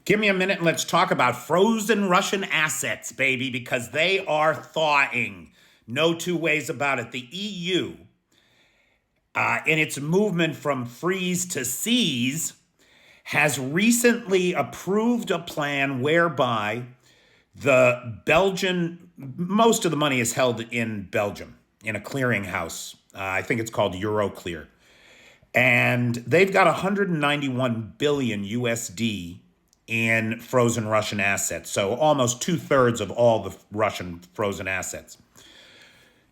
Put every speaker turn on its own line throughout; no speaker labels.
Give me a minute and let's talk about frozen Russian assets, baby, because they are thawing. No two ways about it. The EU, in its movement from freeze to seize, has recently approved a plan whereby most of the money is held in Belgium in a clearinghouse. I think it's called Euroclear. And they've got 191 billion USD in frozen Russian assets. So almost 2/3 of all the Russian frozen assets.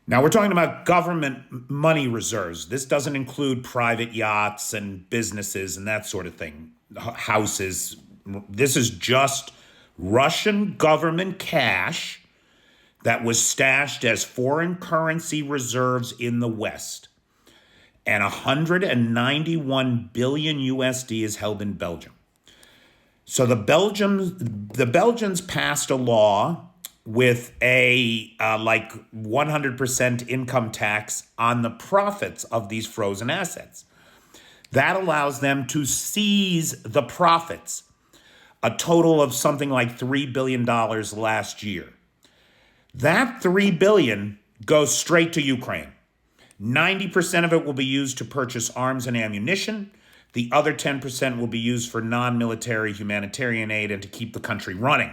Now we're talking about government money reserves. This doesn't include private yachts and businesses and that sort of thing, houses. This is just Russian government cash that was stashed as foreign currency reserves in the West. And 191 billion USD is held in Belgium. So the Belgians passed a law with a 100% income tax on the profits of these frozen assets. That allows them to seize the profits, a total of something like $3 billion last year. That $3 billion goes straight to Ukraine. 90% of it will be used to purchase arms and ammunition. The other 10% will be used for non-military humanitarian aid and to keep the country running.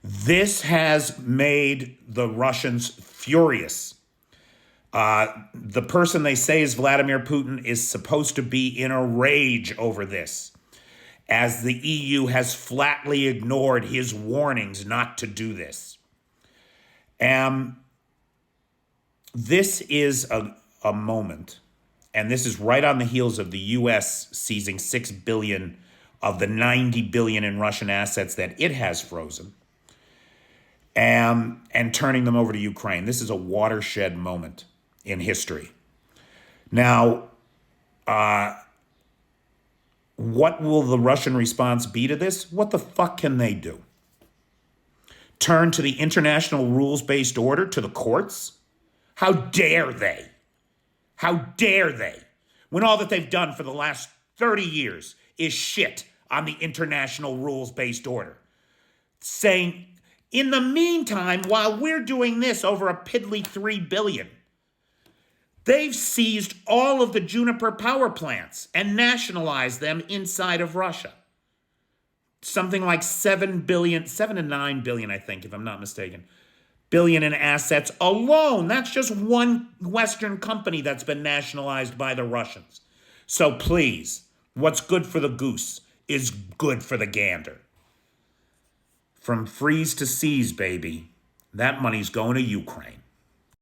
This has made the Russians furious. The person they say is Vladimir Putin is supposed to be in a rage over this, as the EU has flatly ignored his warnings not to do this. This is a moment, and this is right on the heels of the U.S. seizing $6 billion of the $90 billion in Russian assets that it has frozen, and turning them over to Ukraine. This is a watershed moment in history. Now, what will the Russian response be to this? What the fuck can they do? Turn to the international rules-based order, to the courts? How dare they? How dare they? When all that they've done for the last 30 years is shit on the international rules-based order. Saying, in the meantime, while we're doing this over a piddly $3 billion, they've seized all of the Juniper power plants and nationalized them inside of Russia. Something like 7 to 9 billion, I think, if I'm not mistaken, billion in assets alone. That's just one Western company that's been nationalized by the Russians. So please, what's good for the goose is good for the gander. From freeze to seize, baby, that money's going to Ukraine.